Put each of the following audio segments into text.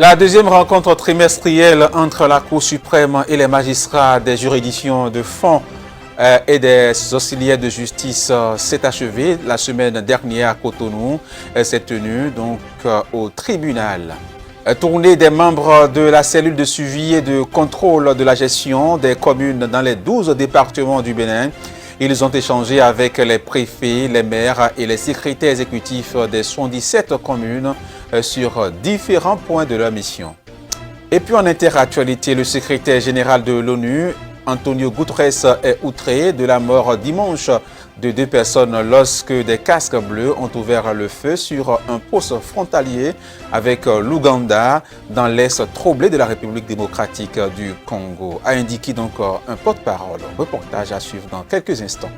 La deuxième rencontre trimestrielle entre la Cour suprême et les magistrats des juridictions de fond et des auxiliaires de justice s'est achevée la semaine dernière à Cotonou. Elle s'est tenue donc au tribunal. Tournée des membres de la cellule de suivi et de contrôle de la gestion des communes dans les 12 départements du Bénin. Ils ont échangé avec les préfets, les maires et les secrétaires exécutifs des 77 communes sur différents points de leur mission. Et puis en interactualité, le secrétaire général de l'ONU, Antonio Guterres, est outré de la mort dimanche de 2 personnes lorsque des casques bleus ont ouvert le feu sur un poste frontalier avec l'Ouganda dans l'est troublé de la République démocratique du Congo, a indiqué donc un porte-parole. Reportage à suivre dans quelques instants.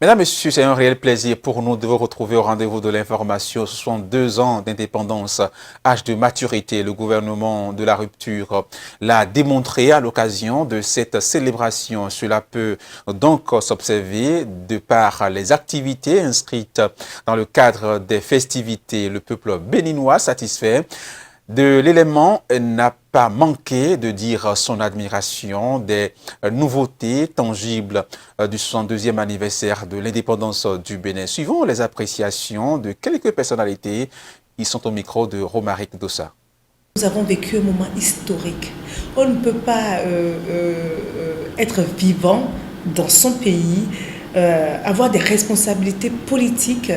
Mesdames, Messieurs, c'est un réel plaisir pour nous de vous retrouver au rendez-vous de l'information. Ce sont 2 ans d'indépendance, âge de maturité. Le gouvernement de la rupture l'a démontré à l'occasion de cette célébration. Cela peut donc s'observer de par les activités inscrites dans le cadre des festivités. Le peuple béninois satisfait de l'élément n'a pas manqué de dire son admiration des nouveautés tangibles du 62e anniversaire de l'indépendance du Bénin. Suivons les appréciations de quelques personnalités. Ils sont au micro de Romaric Dossa. Nous avons vécu un moment historique. On ne peut pas être vivant dans son pays, avoir des responsabilités politiques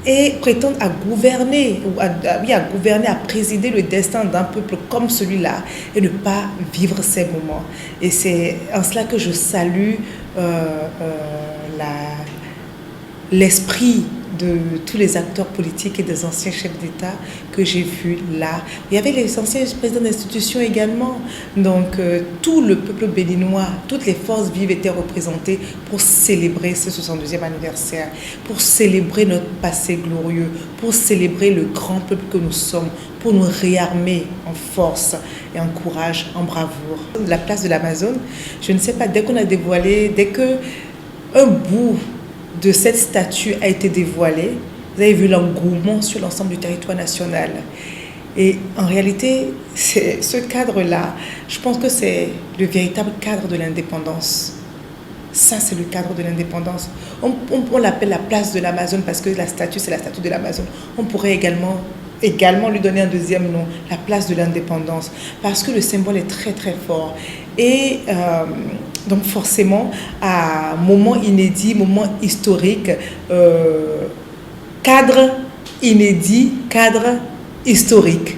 et prétendre à gouverner, à présider le destin d'un peuple comme celui-là et ne pas vivre ces moments. Et c'est en cela que je salue l'esprit de tous les acteurs politiques et des anciens chefs d'État que j'ai vus là. Il y avait les anciens présidents d'institutions également. Donc tout le peuple béninois, toutes les forces vives étaient représentées pour célébrer ce 62e anniversaire, pour célébrer notre passé glorieux, pour célébrer le grand peuple que nous sommes, pour nous réarmer en force et en courage, en bravoure. La place de l'Amazone, je ne sais pas, dès qu'on a dévoilé, dès que un bout de cette statue a été dévoilée, vous avez vu l'engouement sur l'ensemble du territoire national. Et en réalité, ce cadre-là, je pense que c'est le véritable cadre de l'indépendance. Ça, c'est le cadre de l'indépendance. On l'appelle la place de l'Amazone parce que la statue, c'est la statue de l'Amazone. On pourrait également lui donner un deuxième nom, la place de l'indépendance, parce que le symbole est très très fort. Et donc forcément, à moment inédit, moment historique, cadre inédit, cadre historique.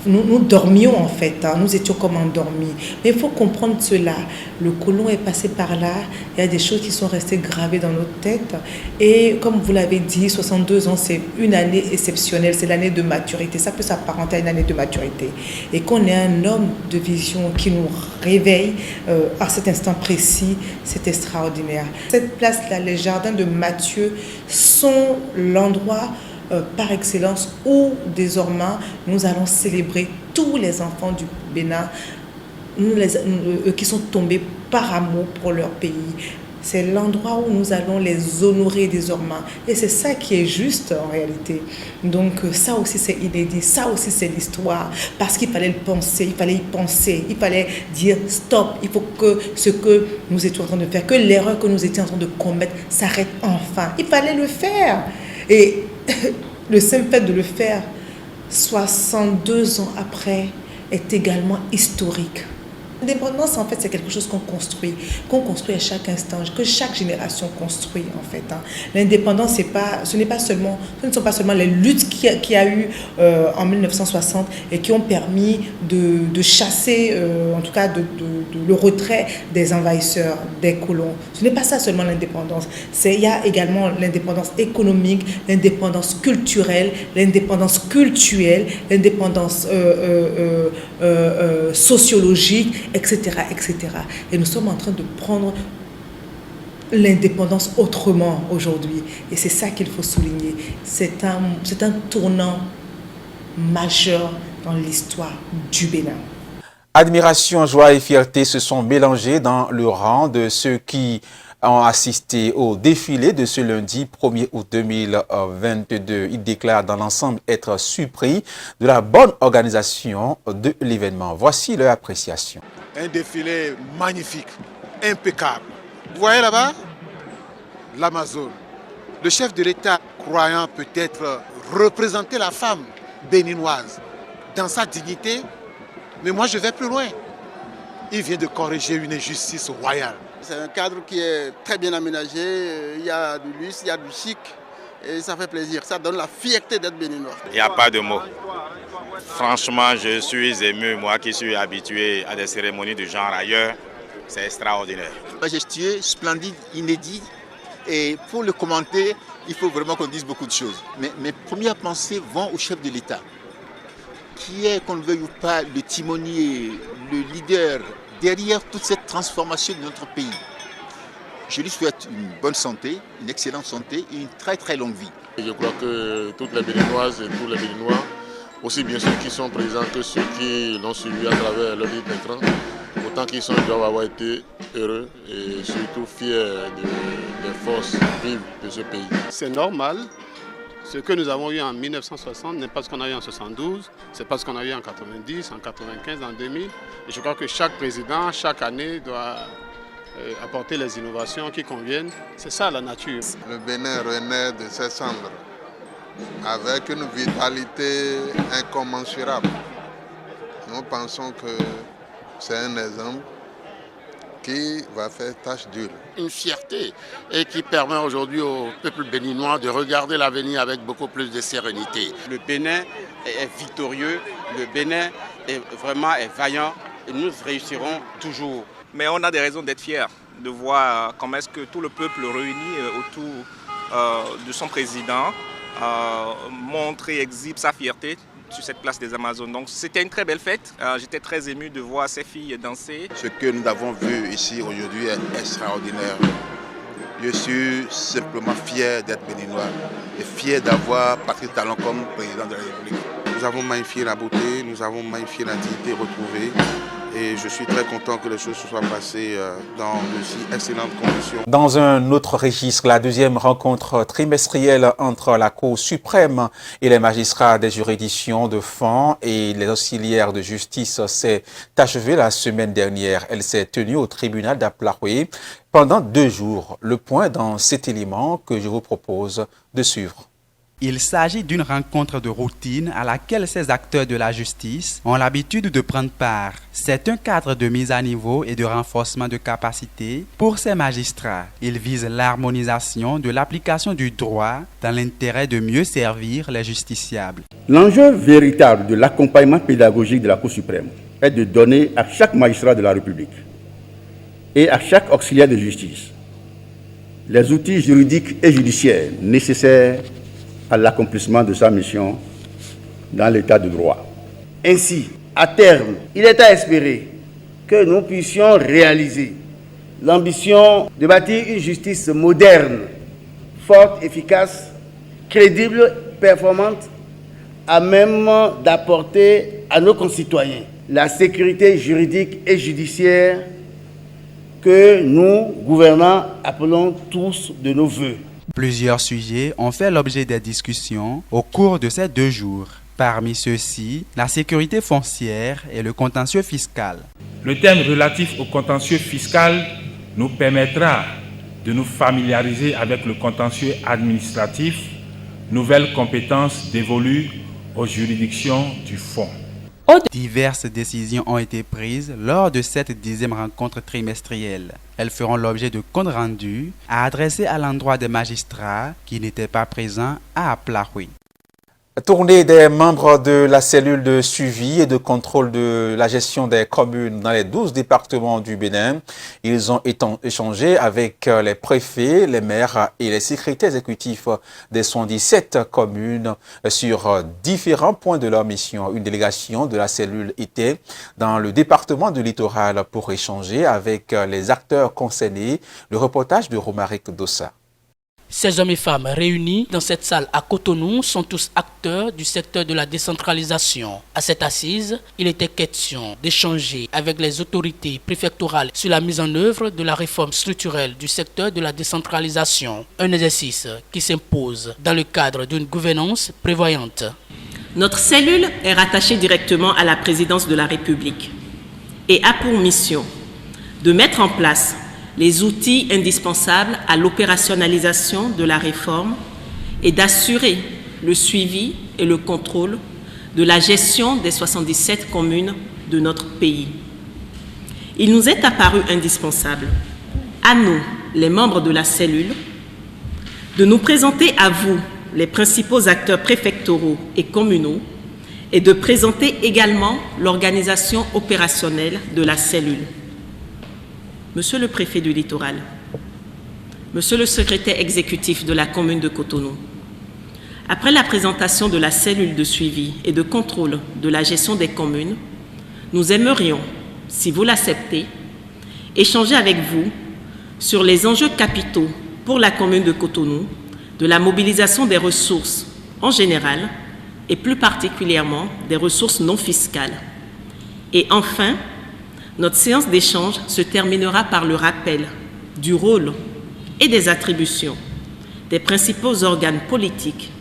Nous dormions en fait, nous étions comme endormis. Mais il faut comprendre cela. Le colon est passé par là, il y a des choses qui sont restées gravées dans notre tête. Et comme vous l'avez dit, 62 ans, c'est une année exceptionnelle, c'est l'année de maturité. Ça peut s'apparenter à une année de maturité. Et qu'on ait un homme de vision qui nous réveille à cet instant précis, c'est extraordinaire. Cette place-là, les jardins de Mathieu sont l'endroit par excellence où désormais nous allons célébrer tous les enfants du Bénin qui sont tombés par amour pour leur pays. C'est l'endroit où nous allons les honorer désormais. Et c'est ça qui est juste en réalité. Donc ça aussi c'est inédit, ça aussi c'est l'histoire. Parce qu'il fallait le penser, il fallait y penser, il fallait dire stop, il faut que ce que nous étions en train de faire, que l'erreur que nous étions en train de commettre s'arrête enfin. Il fallait le faire. Et le simple fait de le faire 62 ans après est également historique. L'indépendance, en fait, c'est quelque chose qu'on construit à chaque instant, que chaque génération construit, en fait. L'indépendance, ce ne sont pas seulement les luttes qu'il y a eu en 1960 et qui ont permis de chasser, en tout cas, le retrait des envahisseurs, des colons. Ce n'est pas ça seulement l'indépendance. Il y a également l'indépendance économique, l'indépendance culturelle, l'indépendance cultuelle, l'indépendance sociologique, etc., etc. Et nous sommes en train de prendre l'indépendance autrement aujourd'hui. Et c'est ça qu'il faut souligner. C'est un tournant majeur dans l'histoire du Bénin. Admiration, joie et fierté se sont mélangées dans le rang de ceux qui ont assisté au défilé de ce lundi 1er août 2022. Ils déclarent dans l'ensemble être surpris de la bonne organisation de l'événement. Voici leur appréciation. Un défilé magnifique, impeccable. Vous voyez là-bas l'Amazone. Le chef de l'État, croyant peut-être représenter la femme béninoise dans sa dignité, mais moi je vais plus loin. Il vient de corriger une injustice royale. C'est un cadre qui est très bien aménagé, il y a du luxe, il y a du chic, et ça fait plaisir, ça donne la fierté d'être béninois. Il n'y a pas de mots. Franchement, je suis ému, moi qui suis habitué à des cérémonies du genre ailleurs, c'est extraordinaire. Majestueux, splendide, inédit, et pour le commenter, il faut vraiment qu'on dise beaucoup de choses. Mais mes premières pensées vont au chef de l'État, qui est, qu'on le veuille ou pas, le timonier, le leader derrière toute cette transformation de notre pays. Je lui souhaite une bonne santé, une excellente santé et une très très longue vie. Je crois que toutes les Béninoises et tous les Béninois, aussi bien ceux qui sont présents que ceux qui l'ont suivi à travers leur livre d'écran, autant qu'ils doivent avoir été heureux et surtout fiers des forces vives de ce pays. C'est normal. Ce que nous avons eu en 1960 n'est pas ce qu'on a eu en 72, c'est pas ce qu'on a eu en 90, en 95, en 2000. Et je crois que chaque président, chaque année, doit apporter les innovations qui conviennent. C'est ça la nature. Le Bénin renaît de ses cendres avec une vitalité incommensurable. Nous pensons que c'est un exemple qui va faire tâche d'huile. Une fierté et qui permet aujourd'hui au peuple béninois de regarder l'avenir avec beaucoup plus de sérénité. Le Bénin est victorieux, le Bénin est vaillant et nous réussirons toujours. Mais on a des raisons d'être fiers, de voir comment est-ce que tout le peuple réuni autour de son président montre et exhibe sa fierté sur cette place des Amazones. Donc c'était une très belle fête. J'étais très ému de voir ces filles danser. Ce que nous avons vu ici aujourd'hui est extraordinaire. Je suis simplement fier d'être béninois et fier d'avoir Patrice Talon comme président de la République. Nous avons magnifié la beauté, nous avons magnifié la dignité retrouvée. Et je suis très content que les choses se soient passées dans de si excellentes conditions. Dans un autre registre, la deuxième rencontre trimestrielle entre la Cour suprême et les magistrats des juridictions de fond et les auxiliaires de justice s'est achevée la semaine dernière. Elle s'est tenue au tribunal d'Aplaoué pendant 2 jours. Le point dans cet élément que je vous propose de suivre. Il s'agit d'une rencontre de routine à laquelle ces acteurs de la justice ont l'habitude de prendre part. C'est un cadre de mise à niveau et de renforcement de capacité pour ces magistrats. Il vise l'harmonisation de l'application du droit dans l'intérêt de mieux servir les justiciables. L'enjeu véritable de l'accompagnement pédagogique de la Cour suprême est de donner à chaque magistrat de la République et à chaque auxiliaire de justice les outils juridiques et judiciaires nécessaires à l'accomplissement de sa mission dans l'état de droit. Ainsi, à terme, il est à espérer que nous puissions réaliser l'ambition de bâtir une justice moderne, forte, efficace, crédible, performante, à même d'apporter à nos concitoyens la sécurité juridique et judiciaire que nous, gouvernants, appelons tous de nos vœux. Plusieurs sujets ont fait l'objet des discussions au cours de ces 2 jours. Parmi ceux-ci, la sécurité foncière et le contentieux fiscal. Le thème relatif au contentieux fiscal nous permettra de nous familiariser avec le contentieux administratif, nouvelles compétences dévolues aux juridictions du fond. Diverses décisions ont été prises lors de cette 10e rencontre trimestrielle. Elles feront l'objet de comptes rendus à adresser à l'endroit des magistrats qui n'étaient pas présents à Aplaoué. Tournée des membres de la cellule de suivi et de contrôle de la gestion des communes dans les 12 départements du Bénin. Ils ont échangé avec les préfets, les maires et les secrétaires exécutifs des 77 communes sur différents points de leur mission. Une délégation de la cellule était dans le département du Littoral pour échanger avec les acteurs concernés. Le reportage de Romaric Dossa. Ces hommes et femmes réunis dans cette salle à Cotonou sont tous acteurs du secteur de la décentralisation. À cette assise, il était question d'échanger avec les autorités préfectorales sur la mise en œuvre de la réforme structurelle du secteur de la décentralisation. Un exercice qui s'impose dans le cadre d'une gouvernance prévoyante. Notre cellule est rattachée directement à la présidence de la République et a pour mission de mettre en place les outils indispensables à l'opérationnalisation de la réforme et d'assurer le suivi et le contrôle de la gestion des 77 communes de notre pays. Il nous est apparu indispensable, à nous, les membres de la cellule, de nous présenter à vous, les principaux acteurs préfectoraux et communaux, et de présenter également l'organisation opérationnelle de la cellule. Monsieur le préfet du littoral, monsieur le secrétaire exécutif de la commune de Cotonou, après la présentation de la cellule de suivi et de contrôle de la gestion des communes, nous aimerions, si vous l'acceptez, échanger avec vous sur les enjeux capitaux pour la commune de Cotonou, de la mobilisation des ressources en général et plus particulièrement des ressources non fiscales. Et enfin, notre séance d'échange se terminera par le rappel du rôle et des attributions des principaux organes politiques,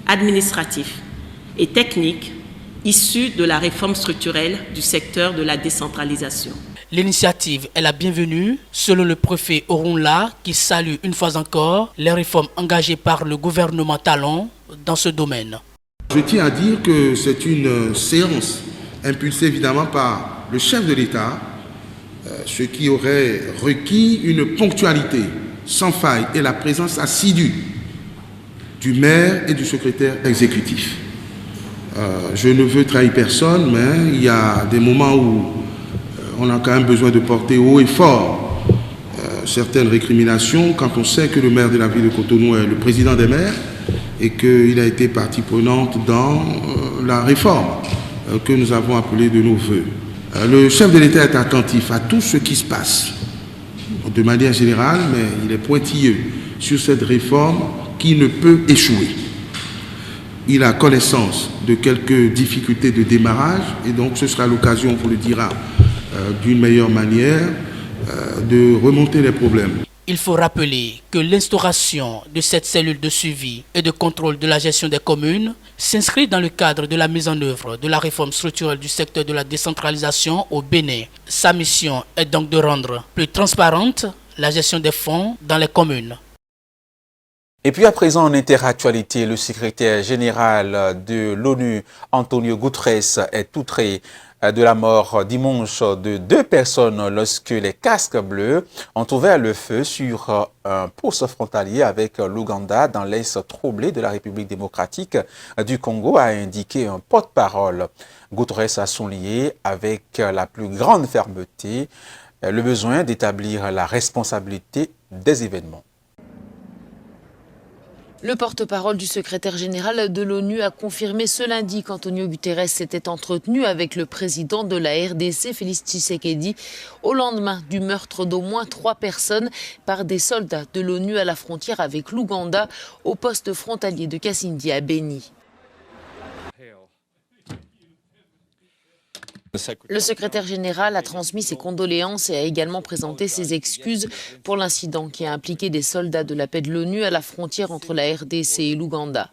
administratifs et techniques issus de la réforme structurelle du secteur de la décentralisation. L'initiative est la bienvenue, selon le préfet Orunla, qui salue une fois encore les réformes engagées par le gouvernement Talon dans ce domaine. Je tiens à dire que c'est une séance impulsée évidemment par le chef de l'État, ce qui aurait requis une ponctualité sans faille et la présence assidue du maire et du secrétaire exécutif. Je ne veux trahir personne, mais il y a des moments où on a quand même besoin de porter haut et fort certaines récriminations quand on sait que le maire de la ville de Cotonou est le président des maires et qu'il a été partie prenante dans la réforme que nous avons appelée de nos voeux. Le chef de l'État est attentif à tout ce qui se passe, de manière générale, mais il est pointilleux sur cette réforme qui ne peut échouer. Il a connaissance de quelques difficultés de démarrage et donc ce sera l'occasion, on vous le dira, d'une meilleure manière de remonter les problèmes. Il faut rappeler que l'instauration de cette cellule de suivi et de contrôle de la gestion des communes s'inscrit dans le cadre de la mise en œuvre de la réforme structurelle du secteur de la décentralisation au Bénin. Sa mission est donc de rendre plus transparente la gestion des fonds dans les communes. Et puis à présent, en interactualité, le secrétaire général de l'ONU, Antonio Guterres, est outré de la mort dimanche de 2 personnes lorsque les casques bleus ont ouvert le feu sur un poste frontalier avec l'Ouganda dans l'est troublé de la République démocratique du Congo, a indiqué un porte-parole. Guterres a souligné avec la plus grande fermeté le besoin d'établir la responsabilité des événements. Le porte-parole du secrétaire général de l'ONU a confirmé ce lundi qu'Antonio Guterres s'était entretenu avec le président de la RDC, Félix Tshisekedi, au lendemain du meurtre d'au moins 3 personnes par des soldats de l'ONU à la frontière avec l'Ouganda, au poste frontalier de Kasindi à Beni. Le secrétaire général a transmis ses condoléances et a également présenté ses excuses pour l'incident qui a impliqué des soldats de la paix de l'ONU à la frontière entre la RDC et l'Ouganda.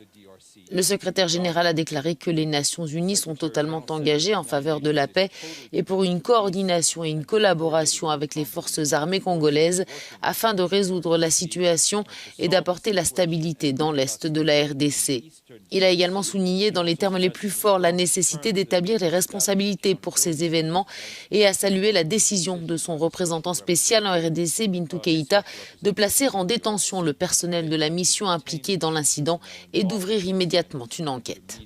Le secrétaire général a déclaré que les Nations Unies sont totalement engagées en faveur de la paix et pour une coordination et une collaboration avec les forces armées congolaises afin de résoudre la situation et d'apporter la stabilité dans l'est de la RDC. Il a également souligné dans les termes les plus forts la nécessité d'établir les responsabilités pour ces événements et a salué la décision de son représentant spécial en RDC, Bintou Keïta, de placer en détention le personnel de la mission impliqué dans l'incident et d'ouvrir immédiatement une enquête.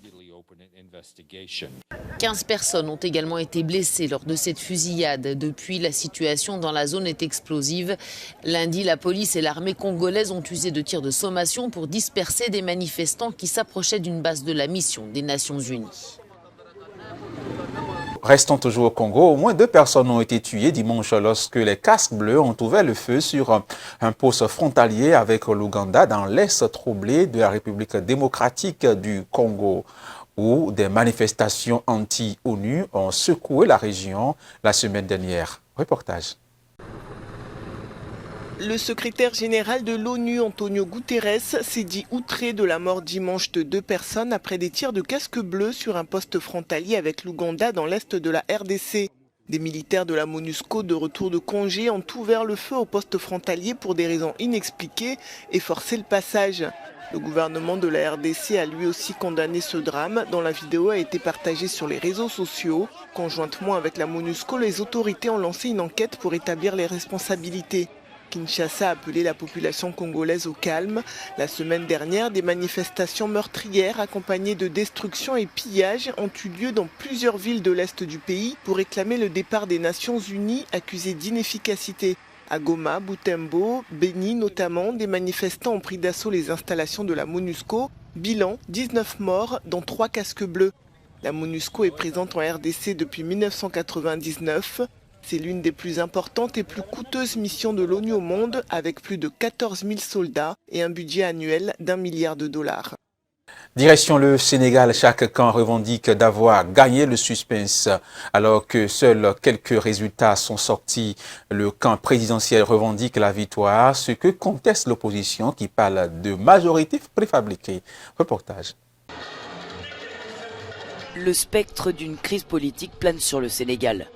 15 personnes ont également été blessées lors de cette fusillade. Depuis, la situation dans la zone est explosive. Lundi, la police et l'armée congolaise ont usé de tirs de sommation pour disperser des manifestants qui s'approchaient d'une base de la mission des Nations Unies. restons toujours au Congo. Au moins 2 personnes ont été tuées dimanche lorsque les casques bleus ont ouvert le feu sur un poste frontalier avec l'Ouganda dans l'est troublé de la République démocratique du Congo, où des manifestations anti-ONU ont secoué la région la semaine dernière. Reportage. Le secrétaire général de l'ONU, Antonio Guterres, s'est dit outré de la mort dimanche de 2 personnes après des tirs de casques bleus sur un poste frontalier avec l'Ouganda dans l'est de la RDC. Des militaires de la MONUSCO de retour de congé ont ouvert le feu au poste frontalier pour des raisons inexpliquées et forcé le passage. Le gouvernement de la RDC a lui aussi condamné ce drame, dont la vidéo a été partagée sur les réseaux sociaux. Conjointement avec la MONUSCO, les autorités ont lancé une enquête pour établir les responsabilités. Kinshasa a appelé la population congolaise au calme. La semaine dernière, des manifestations meurtrières accompagnées de destructions et pillages ont eu lieu dans plusieurs villes de l'est du pays pour réclamer le départ des Nations Unies accusées d'inefficacité. À Goma, Butembo, Beni notamment, des manifestants ont pris d'assaut les installations de la MONUSCO. Bilan, 19 morts, dont 3 casques bleus. La MONUSCO est présente en RDC depuis 1999. C'est l'une des plus importantes et plus coûteuses missions de l'ONU au monde, avec plus de 14 000 soldats et un budget annuel d'$1 milliard. Direction le Sénégal, chaque camp revendique d'avoir gagné le suspense. Alors que seuls quelques résultats sont sortis, le camp présidentiel revendique la victoire, ce que conteste l'opposition qui parle de majorité préfabriquée. Reportage. Le spectre d'une crise politique plane sur le Sénégal.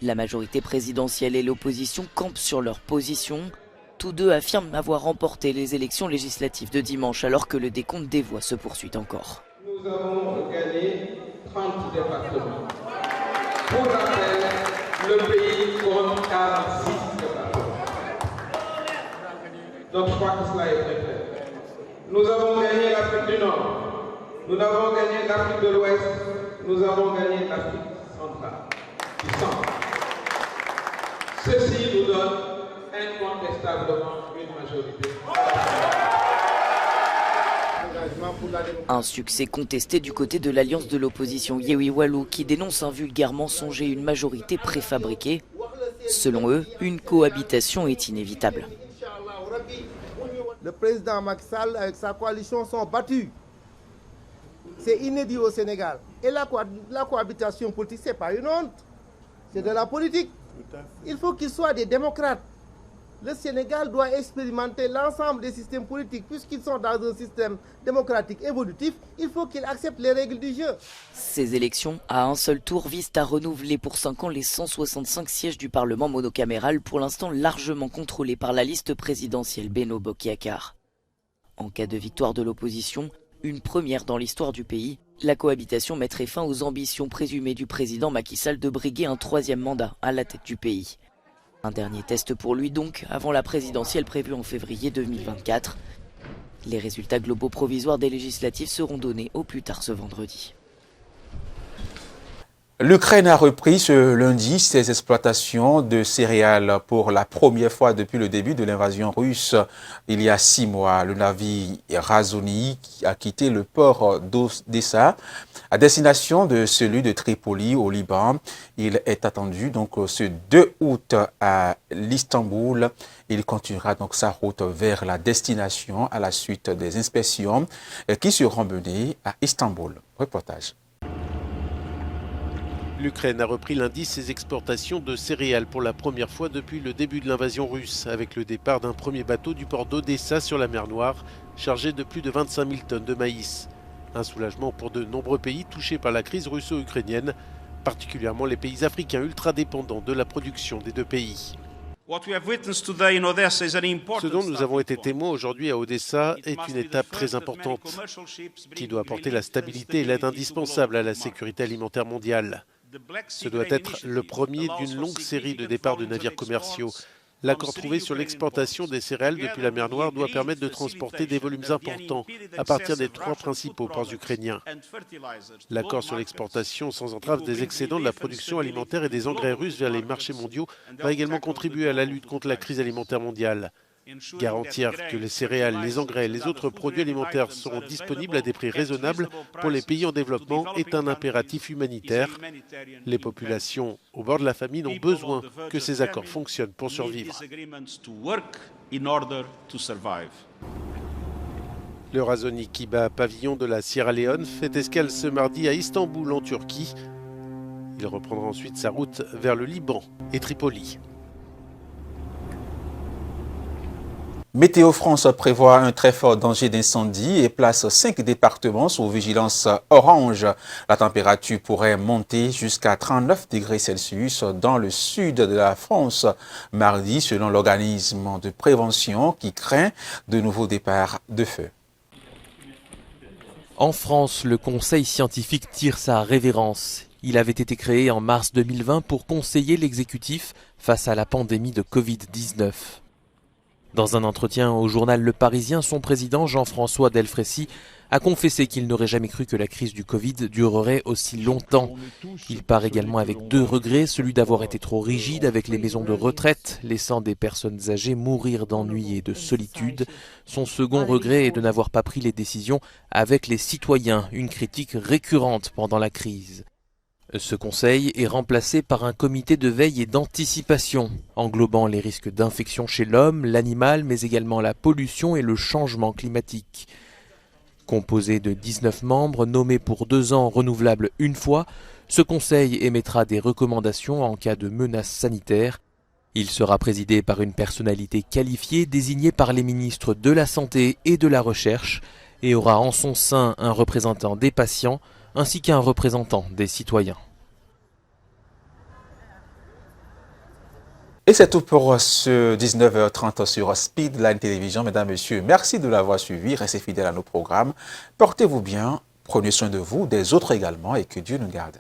La majorité présidentielle et l'opposition campent sur leur position. Tous deux affirment avoir remporté les élections législatives de dimanche alors que le décompte des voix se poursuit encore. Nous avons gagné 30 départements. Pour rappel, le pays compte 46 départements. Donc je crois que cela est très clair. Nous avons gagné l'Afrique du Nord. Nous avons gagné l'Afrique de l'Ouest. Nous avons gagné l'Afrique centrale. Du centre. Ceci nous donne incontestablement une majorité. Un succès contesté du côté de l'alliance de l'opposition Yewi Walou qui dénonce un vulgaire mensonge et une majorité préfabriquée. Selon eux, une cohabitation est inévitable. Le président Macky Sall avec sa coalition sont battus. C'est inédit au Sénégal. Et la cohabitation politique, ce n'est pas une honte. C'est de la politique. Il faut qu'ils soient des démocrates. Le Sénégal doit expérimenter l'ensemble des systèmes politiques. Puisqu'ils sont dans un système démocratique évolutif, il faut qu'ils acceptent les règles du jeu. Ces élections, à un seul tour, visent à renouveler pour 5 ans les 165 sièges du Parlement monocaméral, pour l'instant largement contrôlés par la liste présidentielle Benno Bokk Yakaar. En cas de victoire de l'opposition, une première dans l'histoire du pays, la cohabitation mettrait fin aux ambitions présumées du président Macky Sall de briguer un 3e mandat à la tête du pays. Un dernier test pour lui donc, avant la présidentielle prévue en février 2024. Les résultats globaux provisoires des législatives seront donnés au plus tard ce vendredi. L'Ukraine a repris ce lundi ses exploitations de céréales pour la première fois depuis le début de l'invasion russe il y a 6 mois. Le navire Razoni a quitté le port d'Odessa à destination de celui de Tripoli au Liban. Il est attendu donc ce 2 août à l'Istanbul. Il continuera donc sa route vers la destination à la suite des inspections qui seront menées à Istanbul. Reportage. L'Ukraine a repris lundi ses exportations de céréales pour la première fois depuis le début de l'invasion russe, avec le départ d'un premier bateau du port d'Odessa sur la mer Noire, chargé de plus de 25 000 tonnes de maïs. Un soulagement pour de nombreux pays touchés par la crise russo-ukrainienne, particulièrement les pays africains ultra-dépendants de la production des 2 pays. Ce dont nous avons été témoins aujourd'hui à Odessa est une étape très importante qui doit apporter la stabilité et l'aide indispensable à la sécurité alimentaire mondiale. Ce doit être le premier d'une longue série de départs de navires commerciaux. L'accord trouvé sur l'exportation des céréales depuis la mer Noire doit permettre de transporter des volumes importants à partir des 3 principaux ports ukrainiens. L'accord sur l'exportation sans entrave des excédents de la production alimentaire et des engrais russes vers les marchés mondiaux va également contribuer à la lutte contre la crise alimentaire mondiale. Garantir que les céréales, les engrais et les autres produits alimentaires seront disponibles à des prix raisonnables pour les pays en développement est un impératif humanitaire. Les populations au bord de la famine ont besoin que ces accords fonctionnent pour survivre. Le Razoni Kiba, pavillon de la Sierra Leone, fait escale ce mardi à Istanbul en Turquie. Il reprendra ensuite sa route vers le Liban et Tripoli. Météo France prévoit un très fort danger d'incendie et place 5 départements sous vigilance orange. La température pourrait monter jusqu'à 39 degrés Celsius dans le sud de la France mardi, selon l'organisme de prévention qui craint de nouveaux départs de feu. En France, le Conseil scientifique tire sa révérence. Il avait été créé en mars 2020 pour conseiller l'exécutif face à la pandémie de Covid-19. Dans un entretien au journal Le Parisien, son président Jean-François Delfraissy a confessé qu'il n'aurait jamais cru que la crise du Covid durerait aussi longtemps. Il part également avec 2 regrets, celui d'avoir été trop rigide avec les maisons de retraite, laissant des personnes âgées mourir d'ennui et de solitude. Son second regret est de n'avoir pas pris les décisions avec les citoyens, une critique récurrente pendant la crise. Ce conseil est remplacé par un comité de veille et d'anticipation, englobant les risques d'infection chez l'homme, l'animal, mais également la pollution et le changement climatique. Composé de 19 membres nommés pour 2 ans renouvelables une fois, ce conseil émettra des recommandations en cas de menaces sanitaires. Il sera présidé par une personnalité qualifiée désignée par les ministres de la Santé et de la Recherche et aura en son sein un représentant des patients ainsi qu'un représentant des citoyens. Et c'est tout pour ce 19h30 sur Speedline Télévision. Mesdames, Messieurs, merci de l'avoir suivi. Restez fidèles à nos programmes. Portez-vous bien, prenez soin de vous, des autres également, et que Dieu nous garde.